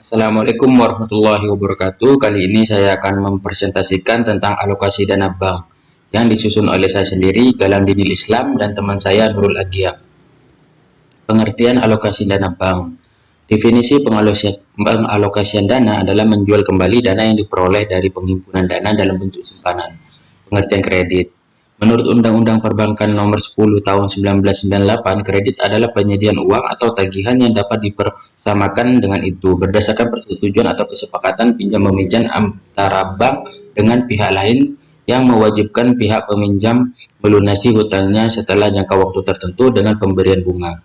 Assalamualaikum warahmatullahi wabarakatuh. Kali ini saya akan mempresentasikan tentang alokasi dana bank yang disusun oleh saya sendiri dalam Dinil Islam dan teman saya Nurul Agia. Pengertian alokasi dana bank. Definisi pengalokasian dana adalah menjual kembali dana yang diperoleh dari penghimpunan dana dalam bentuk simpanan. Pengertian kredit. Menurut Undang-Undang Perbankan Nomor 10 Tahun 1998, kredit adalah penyediaan uang atau tagihan yang dapat dipersamakan dengan itu berdasarkan persetujuan atau kesepakatan pinjam-meminjam antara bank dengan pihak lain yang mewajibkan pihak peminjam melunasi hutangnya setelah jangka waktu tertentu dengan pemberian bunga.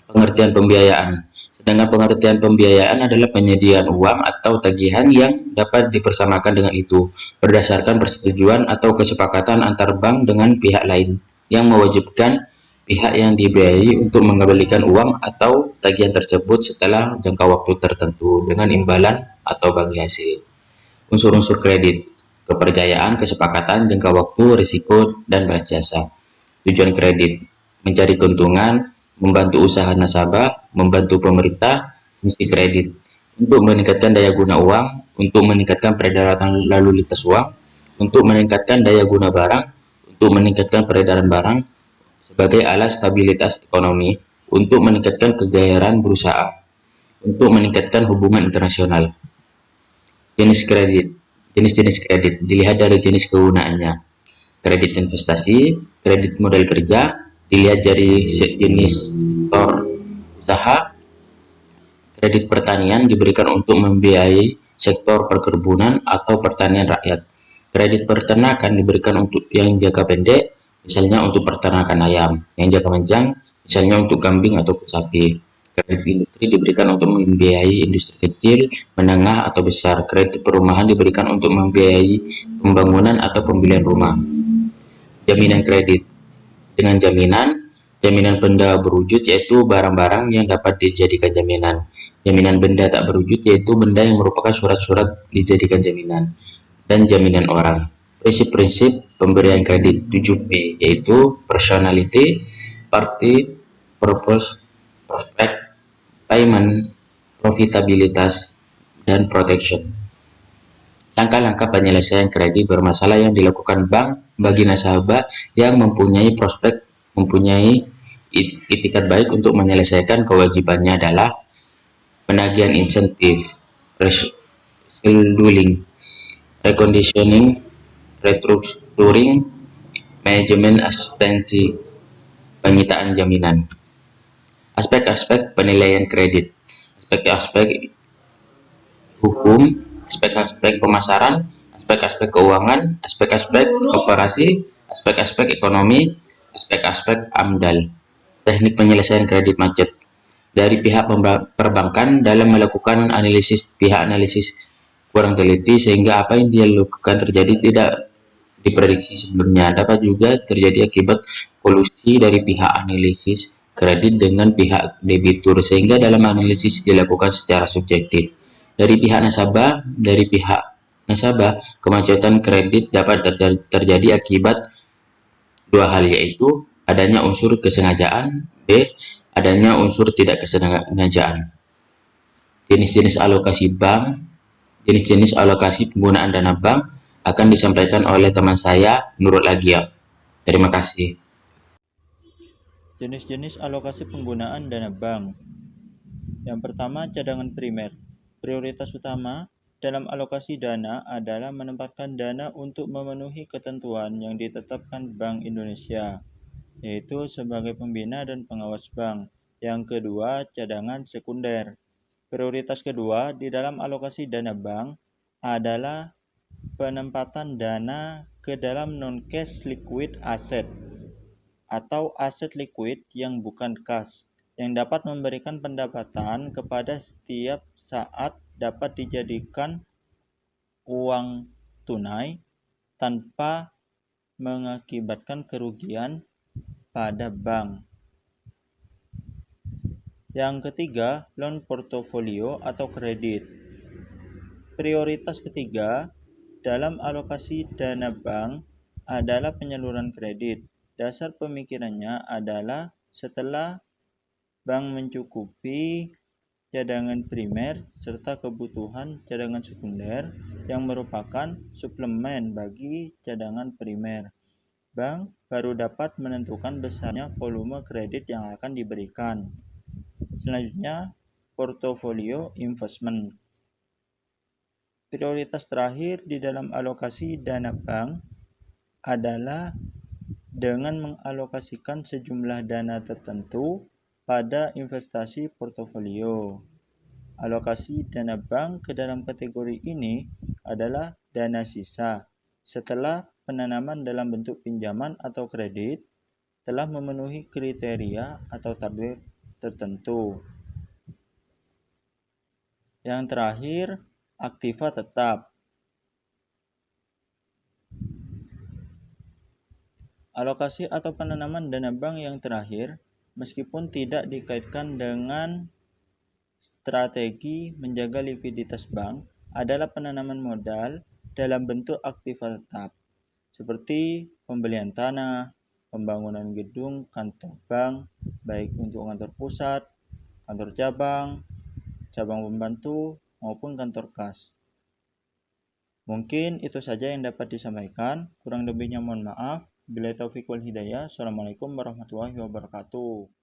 Pengertian pembiayaan. Sedangkan pengertian pembiayaan adalah penyediaan uang atau tagihan yang dapat dipersamakan dengan itu, berdasarkan persetujuan atau kesepakatan antar bank dengan pihak lain, yang mewajibkan pihak yang dibiayai untuk mengembalikan uang atau tagihan tersebut setelah jangka waktu tertentu dengan imbalan atau bagi hasil. Unsur-unsur kredit, kepercayaan, kesepakatan, jangka waktu, risiko, dan balas jasa. Tujuan kredit, mencari keuntungan, membantu usaha nasabah, membantu pemerintah, misi kredit, untuk meningkatkan daya guna uang, untuk meningkatkan peredaran lalu lintas uang, untuk meningkatkan daya guna barang, untuk meningkatkan peredaran barang, sebagai alat stabilitas ekonomi, untuk meningkatkan kegairahan berusaha, untuk meningkatkan hubungan internasional. Jenis kredit. Jenis-jenis kredit dilihat dari jenis kegunaannya. Kredit investasi, kredit modal kerja, dilihat dari jenis sektor usaha. Kredit pertanian diberikan untuk membiayai sektor perkebunan atau pertanian rakyat. Kredit peternakan diberikan untuk yang jangka pendek, misalnya untuk peternakan ayam. Yang jangka panjang, misalnya untuk kambing atau sapi. Kredit industri diberikan untuk membiayai industri kecil, menengah, atau besar. Kredit perumahan diberikan untuk membiayai pembangunan atau pembelian rumah. Jaminan kredit. Dengan jaminan benda berwujud yaitu barang-barang yang dapat dijadikan jaminan. Jaminan benda tak berwujud yaitu benda yang merupakan surat-surat dijadikan jaminan. Dan jaminan orang. Prinsip-prinsip pemberian kredit 7P yaitu personality, party, purpose, prospect, payment, profitabilitas, dan protection. Langkah-langkah penyelesaian kredit bermasalah yang dilakukan bank bagi nasabah yang mempunyai itikat baik untuk menyelesaikan kewajibannya adalah penagihan insentif, rescheduling, reconditioning, restructuring, manajemen asistensi, penyitaan jaminan. Aspek-aspek penilaian kredit, aspek-aspek hukum, aspek-aspek pemasaran, aspek-aspek keuangan, aspek-aspek operasi, aspek-aspek ekonomi, aspek-aspek AMDAL. Teknik penyelesaian kredit macet. Dari pihak perbankan dalam melakukan pihak analisis kurang teliti sehingga apa yang dia lakukan terjadi tidak diprediksi sebelumnya. Dapat juga terjadi akibat kolusi dari pihak analisis kredit dengan pihak debitur sehingga dalam analisis dilakukan secara subjektif. Dari pihak nasabah, kemacetan kredit dapat terjadi akibat dua hal yaitu adanya unsur kesengajaan, B. adanya unsur tidak kesengajaan. Jenis-jenis alokasi bank, jenis-jenis alokasi penggunaan dana bank akan disampaikan oleh teman saya Nurul Agia. Terima kasih. Jenis-jenis alokasi penggunaan dana bank. Yang pertama, cadangan primer. Prioritas utama dalam alokasi dana adalah menempatkan dana untuk memenuhi ketentuan yang ditetapkan Bank Indonesia, yaitu sebagai pembina dan pengawas bank. Yang kedua, cadangan sekunder. Prioritas kedua di dalam alokasi dana bank adalah penempatan dana ke dalam non-cash liquid asset atau aset likuid yang bukan kas, yang dapat memberikan pendapatan kepada setiap saat dapat dijadikan uang tunai tanpa mengakibatkan kerugian pada bank. Yang ketiga, loan portfolio atau kredit. Prioritas ketiga dalam alokasi dana bank adalah penyaluran kredit. Dasar pemikirannya adalah setelah bank mencukupi cadangan primer, serta kebutuhan cadangan sekunder yang merupakan suplemen bagi cadangan primer. Bank baru dapat menentukan besarnya volume kredit yang akan diberikan. Selanjutnya, portofolio investment. Prioritas terakhir di dalam alokasi dana bank adalah dengan mengalokasikan sejumlah dana tertentu pada investasi portofolio. Alokasi dana bank ke dalam kategori ini adalah dana sisa setelah penanaman dalam bentuk pinjaman atau kredit telah memenuhi kriteria atau target tertentu. Yang terakhir, aktiva tetap. Alokasi atau penanaman dana bank yang terakhir, meskipun tidak dikaitkan dengan strategi menjaga likuiditas bank, adalah penanaman modal dalam bentuk aktiva tetap, seperti pembelian tanah, pembangunan gedung kantor bank, baik untuk kantor pusat, kantor cabang, cabang pembantu, maupun kantor kas. Mungkin itu saja yang dapat disampaikan. Kurang lebihnya mohon maaf. Billahi taufiq wal hidayah. Assalamualaikum warahmatullahi wabarakatuh.